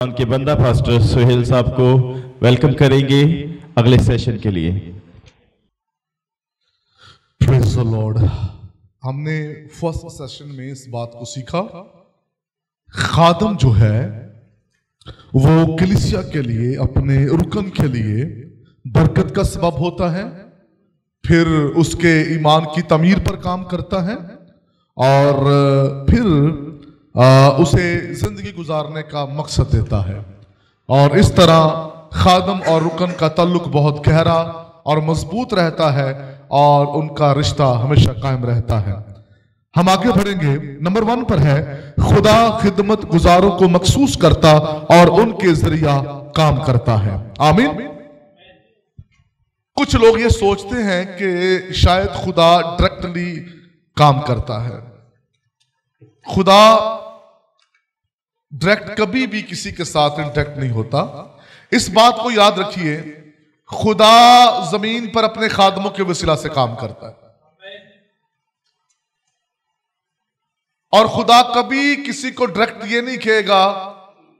के बंदा पास्टर सुहेल साहब को वेलकम करेंगे अगले सेशन के लिए। Praise the Lord. हमने फर्स्ट सेशन में इस बात को सीखा, खादम जो है वो कलीसिया के लिए, अपने रुकन के लिए बरकत का सबब होता है, फिर उसके ईमान की तमीर पर काम करता है और फिर उसे जिंदगी गुजारने का मकसद देता है। और इस तरह खादम और रुकन का ताल्लुक बहुत गहरा और मजबूत रहता है और उनका रिश्ता हमेशा कायम रहता है। हम आगे बढ़ेंगे। नंबर 1 पर है, खुदा खिदमत गुजारों को मखसूस करता और उनके जरिया काम करता है। आमीन। कुछ लोग ये सोचते हैं कि शायद खुदा डायरेक्टली काम करता है। खुदा डायरेक्ट कभी भी किसी के साथ इंटरेक्ट नहीं होता। इस बात को याद रखिए, खुदा जमीन पर अपने खादमों के वसीला से काम करता है और खुदा कभी किसी को डायरेक्ट ये नहीं कहेगा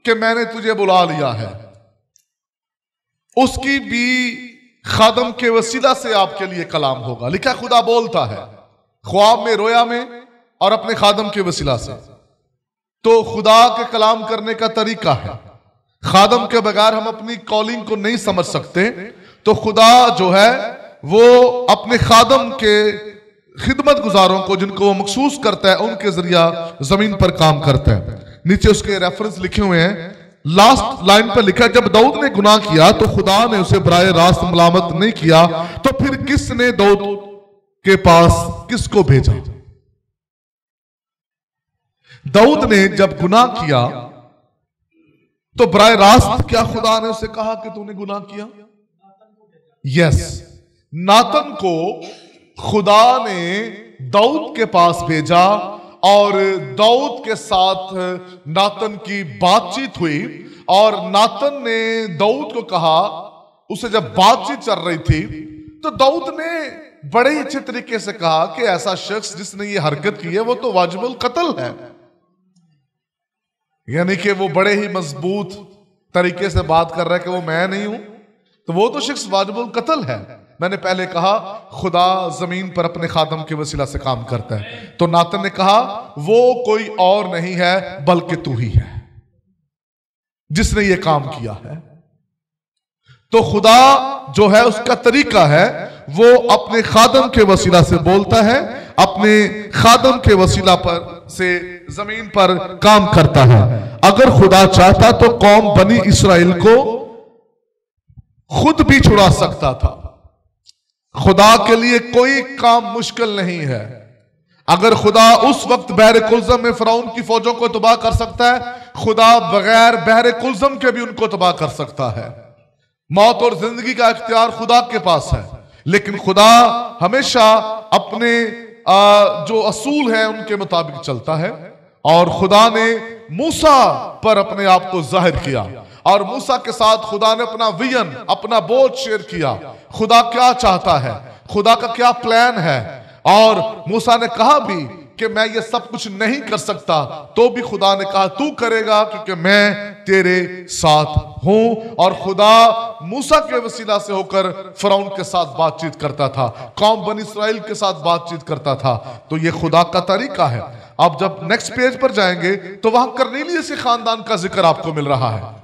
कि मैंने तुझे बुला लिया है। उसकी भी खादम के वसीला से आपके लिए कलाम होगा। लिखा खुदा बोलता है ख्वाब में, रोया में और अपने खादम के वसीला से। तो खुदा के कलाम करने का तरीका है। खादम के बगैर हम अपनी कॉलिंग को नहीं समझ सकते। तो खुदा जो है वो अपने खादम के खिदमत गुजारों को, जिनको वो मखसूस करता है, उनके जरिया जमीन पर काम करता है। नीचे उसके रेफरेंस लिखे हुए हैं। लास्ट लाइन पर लिखा, जब दाऊद ने गुनाह किया तो खुदा ने उसे बराए रास्त मलामत नहीं किया, तो फिर किसने दाऊद के पास किसको भेजा? दाऊद ने जब गुनाह किया तो बराए रास्त क्या खुदा ने उसे कहा कि तूने गुनाह किया? यस, नातन को खुदा ने दाऊद के पास भेजा और दाऊद के साथ नातन की बातचीत हुई और नातन ने दाऊद को कहा, उसे जब बातचीत चल रही थी तो दाऊद ने बड़े ही अच्छे तरीके से कहा कि ऐसा शख्स जिसने ये हरकत की है वो तो वाजिबुल कत्ल है। यानी कि वो बड़े ही मजबूत तरीके से बात कर रहा है कि वो मैं नहीं हूं, तो वो तो शख्स वाजिबुल कत्ल है। मैंने पहले कहा खुदा जमीन पर अपने खादम के वसीला से काम करता है। तो नातन ने कहा वो कोई और नहीं है बल्कि तू ही है जिसने ये काम किया है। तो खुदा जो है उसका तरीका है वो अपने खादम के वसीला से बोलता है, अपने खादम के वसीला पर से जमीन पर काम करता है। अगर खुदा चाहता तो कौम बनी इस्राएल को खुद भी छुड़ा सकता था। खुदा के लिए कोई काम मुश्किल नहीं है। अगर खुदा उस वक्त बहरे कुलजम में फिरौन की फौजों को तबाह कर सकता है, खुदा बगैर बहरे कुलजम के भी उनको तबाह कर सकता है। मौत और जिंदगी का इख्तियार खुदा के पास है, लेकिन खुदा हमेशा अपने जो असूल है उनके मुताबिक चलता है। और खुदा ने मूसा पर अपने आप को जाहिर किया और मूसा के साथ खुदा ने अपना विजन, अपना बोझ शेयर किया। खुदा क्या चाहता है, खुदा का क्या प्लान है। और मूसा ने कहा भी कि मैं ये सब कुछ नहीं कर सकता, तो भी खुदा ने कहा तू करेगा क्योंकि मैं तेरे साथ हूं। और खुदा मूसा के वसीला से होकर फिरौन के साथ बातचीत करता था, कौम बनी इस्राएल के साथ बातचीत करता था। तो ये खुदा का तरीका है। अब जब नेक्स्ट पेज पर जाएंगे तो वहां करनेलियस के खानदान का जिक्र आपको मिल रहा है।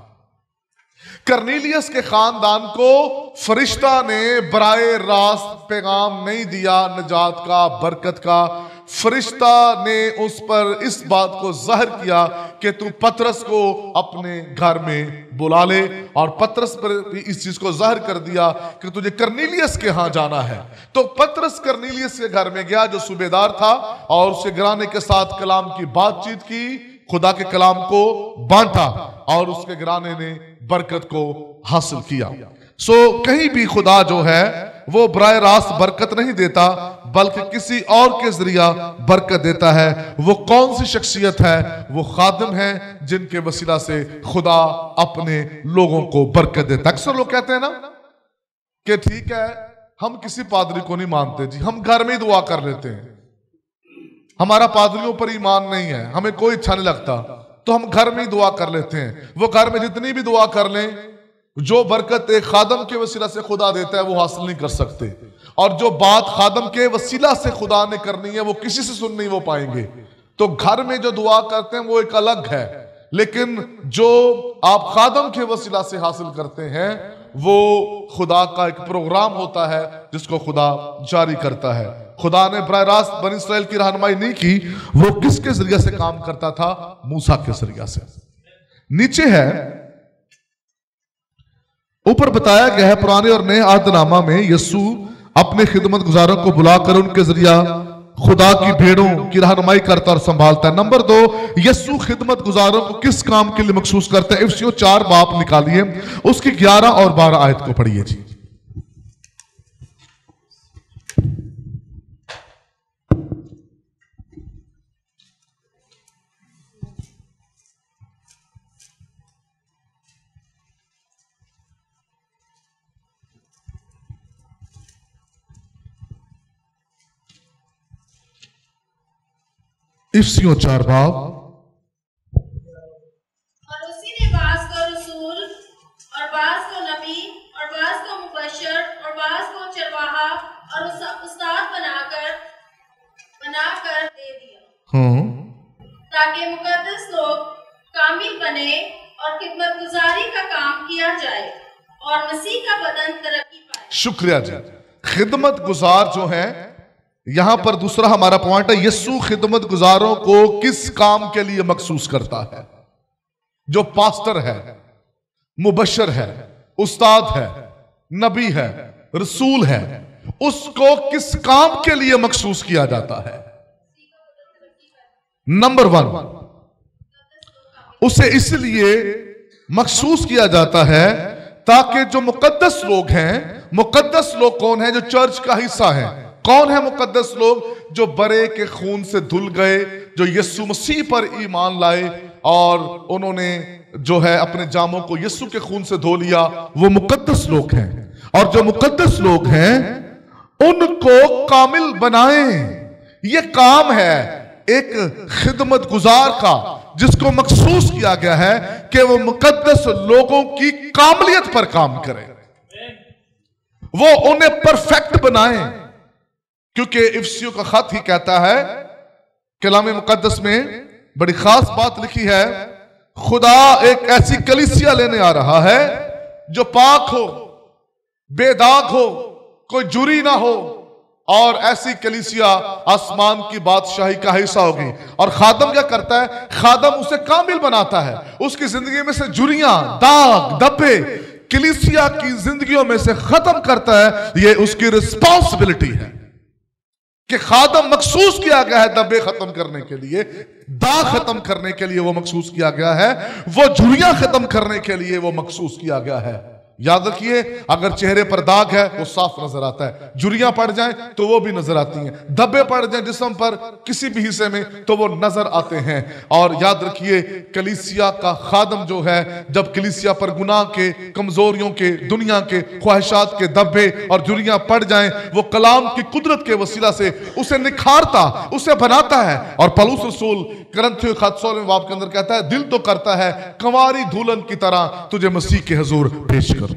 करनेलियस के खानदान को फरिश्ता ने बराए रास्त पैगाम नहीं दिया निजात का, बरकत का। फरिश्ता ने उस पर इस बात को जाहिर किया कि तू पतरस को अपने घर में बुला ले, और पतरस पर भी इस चीज को जाहिर कर दिया कि तुझे करनेलियस के यहां जाना है। तो पतरस करनेलियस के घर में गया जो सूबेदार था, और उसके घराने के साथ कलाम की बातचीत की, खुदा के कलाम को बांटा और उसके घराने ने बरकत को हासिल किया। सो कहीं भी खुदा जो है वो बराह रास्त बरकत नहीं देता, बल्कि किसी और के जरिया बरकत देता है। वो कौन सी शख्सियत है? वो खादिम है जिनके वसीला से खुदा अपने लोगों को बरकत देता है। अक्सर लोग कहते हैं ना कि ठीक है हम किसी पादरी को नहीं मानते जी, हम घर में ही दुआ कर लेते हैं, हमारा पादरियों पर ईमान नहीं है, हमें कोई अच्छा नहीं लगता। तो हम घर में ही दुआ कर लेते हैं। वो घर में जितनी भी दुआ कर लें, जो बरकत एक खादम के वसीला से खुदा देता है वो हासिल नहीं कर सकते, और जो बात खादम के वसीला से खुदा ने करनी है वो किसी से सुन नहीं वो पाएंगे। तो घर में जो दुआ करते हैं वो एक अलग है, लेकिन जो आप खादम के वसीला से हासिल करते हैं वो खुदा का एक प्रोग्राम होता है जिसको खुदा जारी करता है। खुदा ने बराह रास्त बनी इस्राएल की रहनुमाई नहीं की, वो किसके जरिए से काम करता था? मूसा के जरिए से। नीचे है, ऊपर बताया गया है पुराने और नए आहदनामा में यीशु अपने खिदमत गुजारों को बुलाकर उनके जरिया खुदा की भेड़ों की रहनुमाई करता और संभालता है। नंबर 2, यीशु खिदमत गुजारों को किस काम के लिए मखसूस करता है? इफिसियों 4 बाब निकालिए, उसकी 11 और 12 आयत को पढ़िए जी। इफिसियों 4 बाब। और उसी ने बास को रसूल और बास को नबी और बास को मुबश्शिर और बास को चरवाहा और उस्ताद बनाकर दे दिया, ताकि मुकद्दस लोग कामिल बने और खिदमत गुजारी का काम किया जाए और मसीह का बदन तरक्की पाए। शुक्रिया जी। खिदमत गुजार जो है, यहां पर दूसरा हमारा पॉइंट है, यीशु खिदमत गुजारों को किस काम के लिए मखसूस करता है? जो पास्टर है, मुबश्शिर है, उस्ताद है, नबी है, रसूल है, उसको किस काम के लिए मखसूस किया जाता है? नंबर 1, उसे इसलिए मखसूस किया जाता है ताकि जो मुकद्दस लोग हैं, मुकद्दस लोग कौन है? जो चर्च का हिस्सा है। कौन है मुकद्दस लोग? जो बरे के खून से धुल गए, जो यीशु मसीह पर ईमान लाए और उन्होंने जो है अपने जामों को यीशु के खून से धो लिया, वो मुकद्दस लोग हैं। और जो मुकद्दस लोग हैं उनको कामिल बनाएं। ये काम है एक खिदमत गुजार का, जिसको मखसूस किया गया है कि वो मुकद्दस लोगों की कामलियत पर काम करें, वो उन्हें परफेक्ट बनाएं। क्योंकि इफिसियों का खत ही कहता है, कलाम मुकद्दस में बड़ी खास बात लिखी है, खुदा एक ऐसी कलीसिया लेने आ रहा है जो पाक हो, बेदाग हो, कोई जुरी ना हो, और ऐसी कलीसिया आसमान की बादशाही का हिस्सा होगी। और खादम क्या करता है? खादम उसे कामिल बनाता है, उसकी जिंदगी में से जुरियां, दाग, धब्बे कलीसिया की जिंदगियों में से खत्म करता है। ये उसकी रिस्पॉन्सिबिलिटी है कि खादम मखसूस किया गया है दब्बे खत्म करने के लिए, दाग खत्म करने के लिए वो मखसूस किया गया है, वो झुर्रियां खत्म करने के लिए वो मखसूस किया गया है। याद रखिए, अगर चेहरे पर दाग है वो साफ नजर आता है, झुर्रियां पड़ जाएं तो वो भी नजर आती हैं, धब्बे पड़ जाएं जिस्म पर किसी भी हिस्से में तो वो नजर आते हैं। और याद रखिए, कलीसिया का खादम जो है, जब कलीसिया पर गुनाह के, कमजोरियों के, दुनिया के ख्वाहिशात के धब्बे और झुर्रियां पड़ जाएं, वो कलाम की कुदरत के वसीला से उसे निखारता, उसे बनाता है। और पौलुस रसूल करंथियों खत 16वें बाब के अंदर कहता है, दिल तो करता है कंवारी दुल्हन की तरह तुझे मसीह के हुजूर पेश कर।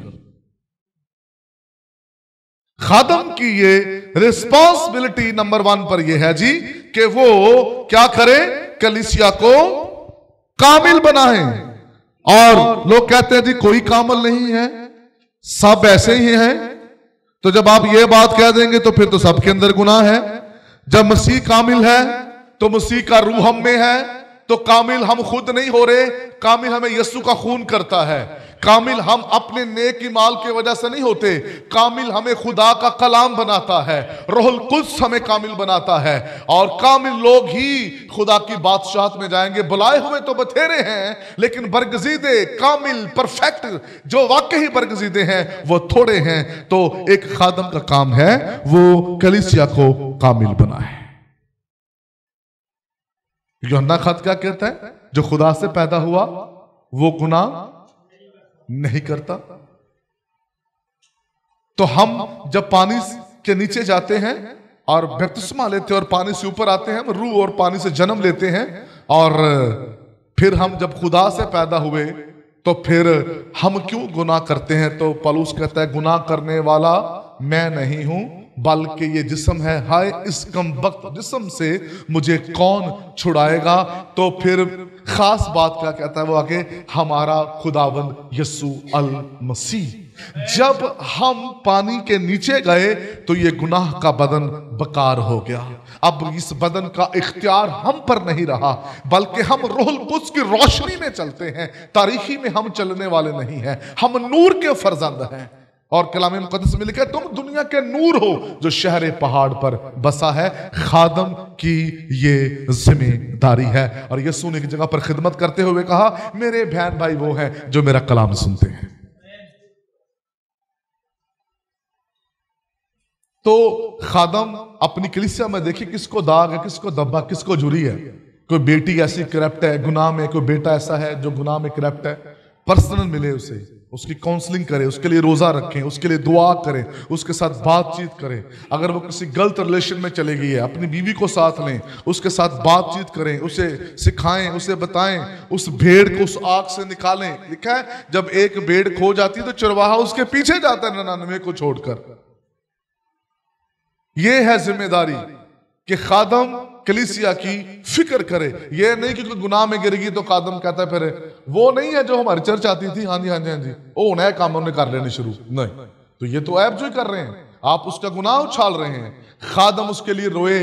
खादम की ये रिस्पॉन्सिबिलिटी नंबर 1 पर यह है जी कि वो क्या करे? कलीसिया को कामिल बनाए। और लोग कहते हैं जी कोई कामिल नहीं है, सब ऐसे ही हैं। तो जब आप ये बात कह देंगे तो फिर तो सबके अंदर गुनाह है। जब मसीह कामिल है तो मसीह का रूह हम में है, तो कामिल हम खुद नहीं हो रहे, कामिल हमें यीशु का खून करता है। कामिल हम अपने नेक माल की वजह से नहीं होते, कामिल हमें खुदा का कलाम बनाता है, रूहुल कुद्स हमें कामिल बनाता है। और कामिल लोग ही खुदा की बादशाहत में जाएंगे। बुलाए हुए तो बथेरे हैं, लेकिन बरगजीदे, कामिल, परफेक्ट जो वाकई बरगजीदे हैं वो थोड़े हैं। तो एक खादम का काम है वो कलीसिया को कामिल बनाए। यूहन्ना खत क्या कहता है? जो खुदा से पैदा हुआ वो गुनाह नहीं करता। तो हम जब पानी के नीचे जाते हैं और बपतिस्मा लेते हैं और पानी से ऊपर आते हैं, हम रूह और पानी से जन्म लेते हैं और फिर हम जब खुदा से पैदा हुए तो फिर हम क्यों गुनाह करते हैं? तो पौलुस कहता है गुनाह करने वाला मैं नहीं हूं बल्कि ये जिस्म है। हाय इस कमबख्त जिस्म से मुझे कौन छुड़ाएगा? तो फिर खास बात क्या कहता है वो आगे, हमारा खुदावंद यीशु अल मसीह। जब हम पानी के नीचे गए तो ये गुनाह का बदन बेकार हो गया। अब इस बदन का इख्तियार हम पर नहीं रहा, बल्कि हम रूहुल कुद्स की रोशनी में चलते हैं। तारीखी में हम चलने वाले नहीं हैं, हम नूर के फर्जंद हैं। और कलाम मुकद्दस में लिखा है तुम दुनिया के नूर हो जो शहर पहाड़ पर बसा है। खादम की ये जिम्मेदारी है। और यीशु ने एक जगह पर खिदमत करते हुए कहा मेरे बहन भाई वो हैं जो मेरा कलाम सुनते हैं। तो खादम अपनी कलीसिया में देखिए किसको दाग है, किसको दब्बा, किसको जुरी है। कोई बेटी ऐसी करप्ट है गुनाह में, कोई बेटा ऐसा है जो गुनाह में करप्ट है। पर्सनल मिले उसे, उसकी काउंसलिंग करें, उसके लिए रोजा रखें, उसके लिए दुआ करें, उसके साथ बातचीत करें। अगर वो किसी गलत रिलेशन में चले गई है अपनी बीवी को साथ लें, उसके साथ बातचीत करें, उसे सिखाएं, उसे बताएं, उस भेड़ को उस आग से निकालें। लिखा है जब एक भेड़ खो जाती है तो चरवाहा उसके पीछे जाता है 99 को छोड़कर। यह है जिम्मेदारी कि खादम कलीसिया की फिक्र करे। यह नहीं कि कोई गुनाह में गिर गई तो खादम कहता फिर वो नहीं है जो हमारी चर्च आती थी, हाँ जी हाँ जी हाँ जी ओ नया काम उन्होंने कर लेने शुरू। नहीं, तो ये तो ऐप जो ही कर रहे हैं, आप उसका गुनाह उछाल रहे हैं। खादम उसके लिए रोए,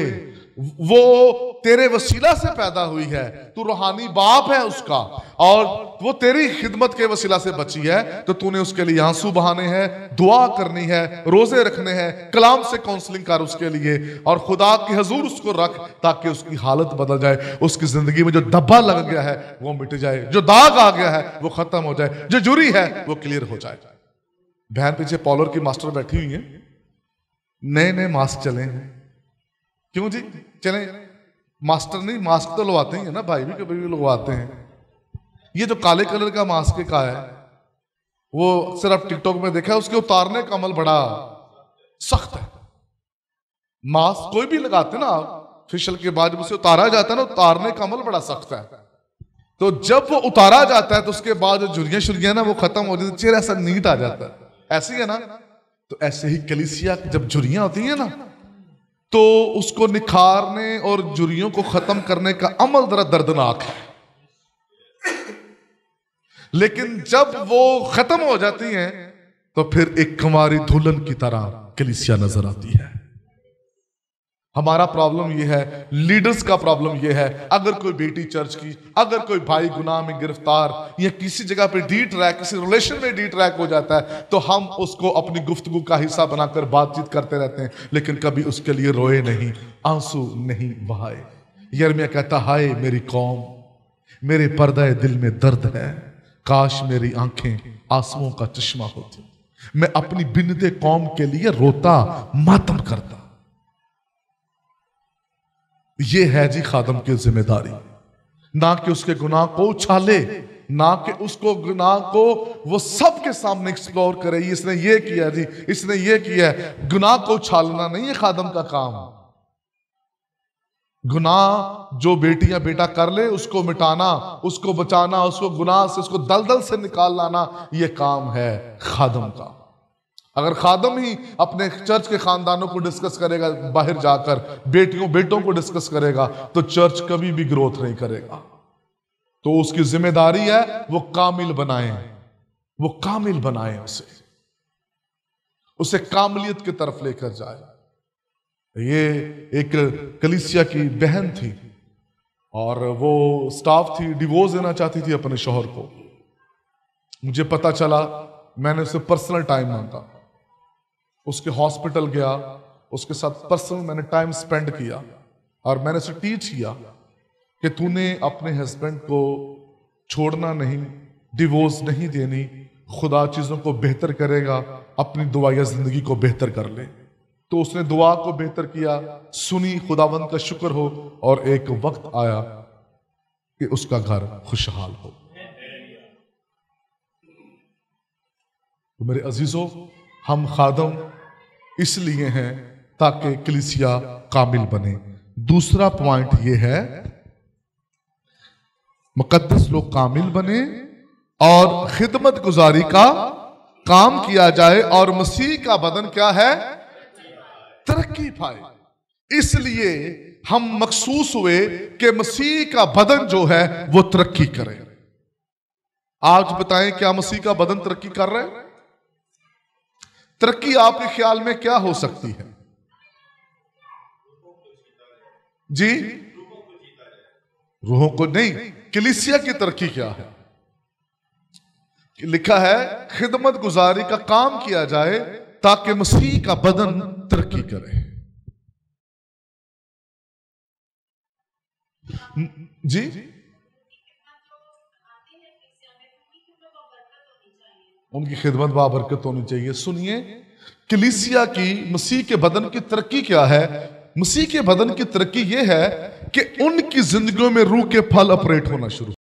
वो तेरे वसीला से पैदा हुई है, तू रूहानी बाप है उसका, और वो तेरी खिदमत के वसीला से बची है। तो तूने उसके लिए आंसू बहाने हैं, दुआ करनी है, रोजे रखने हैं, कलाम से काउंसलिंग कर उसके लिए, और खुदा के हजूर उसको रख ताकि उसकी हालत बदल जाए, उसकी जिंदगी में जो धब्बा लग गया है वो मिट जाए, जो दाग आ गया है वो खत्म हो जाए, जो जुरी है वो क्लियर हो जाए। बहन पीछे पॉलर की मास्टर बैठी हुई है, नए नए मास्क चले हैं। क्यों जी चले? मास्टर नहीं, मास्क तो लगवाते ही है ना, भाई भी कभी भी लगवाते हैं। ये जो काले कलर का मास्क का है वो सिर्फ टिकटॉक में देखा है, उसके उतारने का अमल बड़ा सख्त है। मास्क कोई भी लगाते ना फेशियल के बाद उसे उतारा जाता है ना, उतारने का अमल बड़ा सख्त है। तो जब वो उतारा जाता है तो उसके बाद जो झुर्रियां शुर्रियां ना वो खत्म हो जाती, चेहरा ऐसा नीट आ जाता है। ऐसे ही है ना? तो ऐसे ही कलीसिया जब झुर्रियां होती है ना तो उसको निखारने और जुरियों को खत्म करने का अमल जरा दर्दनाक है। लेकिन जब वो खत्म हो जाती हैं तो फिर एक कुंवारी दुल्हन की तरह कलीसिया नजर आती है। हमारा प्रॉब्लम यह है, लीडर्स का प्रॉब्लम यह है, अगर कोई बेटी चर्च की, अगर कोई भाई गुनाह में गिरफ्तार या किसी जगह पे डी ट्रैक, किसी रिलेशन में डी ट्रैक हो जाता है तो हम उसको अपनी गुफ्तगू का हिस्सा बनाकर बातचीत करते रहते हैं, लेकिन कभी उसके लिए रोए नहीं, आंसू नहीं बहाए। यिर्मयाह कहता हाय मेरी कौम, मेरे पर्दे दिल में दर्द है, काश मेरी आंखें आंसुओं का चश्मा होती, मैं अपनी बिनते कौम के लिए रोता मातम करता। ये है जी खादम की जिम्मेदारी, ना कि उसके गुनाह को उछाले, ना कि उसको गुनाह को वो सबके सामने एक्सप्लोर करे, इसने ये किया जी, इसने ये किया है। गुनाह को उछालना नहीं है खादम का काम। गुनाह जो बेटी या बेटा कर ले उसको मिटाना, उसको बचाना, उसको गुनाह से, उसको दलदल से निकाल लाना, ये काम है खादम का। अगर खादम ही अपने चर्च के खानदानों को डिस्कस करेगा, बाहर जाकर बेटियों बेटों को डिस्कस करेगा, तो चर्च कभी भी ग्रोथ नहीं करेगा। तो उसकी जिम्मेदारी है वो कामिल बनाए, वो कामिल बनाए, उसे कामिलियत की तरफ लेकर जाए। ये एक कलीसिया की बहन थी और वो स्टाफ थी, डिवोर्स देना चाहती थी अपने शौहर को। मुझे पता चला, मैंने उसे पर्सनल टाइम मांगा, उसके हॉस्पिटल गया, उसके साथ पर्सनल मैंने टाइम स्पेंड किया और मैंने उसे टीच किया कि तूने अपने हस्बैंड को छोड़ना नहीं, डिवोर्स नहीं देनी, खुदा चीजों को बेहतर करेगा, अपनी दुआया जिंदगी को बेहतर कर ले। तो उसने दुआ को बेहतर किया, सुनी, खुदावंद का शुक्र हो, और एक वक्त आया कि उसका घर खुशहाल हो। तो मेरे अजीजों, हम खादम इसलिए हैं ताकि कलीसिया कामिल बने। दूसरा पॉइंट यह है मुकद्दस लोग कामिल बने और खिदमत गुजारी का काम किया जाए और मसीह का बदन क्या है? तरक्की पाए। इसलिए हम मखसूस हुए कि मसीह का बदन जो है वो तरक्की करे। आज बताएं, क्या मसीह का बदन तरक्की कर रहा है? तरक्की आपके ख्याल में क्या हो सकती है जी? रूहों को नहीं, कलीसिया की तरक्की क्या है? लिखा है खिदमत गुजारी का काम किया जाए ताकि मसीह का बदन तरक्की करे। जी, उनकी खिदमत बाबरकत होनी चाहिए। सुनिए, कलीसिया की मसीह के बदन की तरक्की क्या है? मसीह के बदन की तरक्की यह है कि उनकी जिंदगियों में रूह के फल ऑपरेट होना शुरू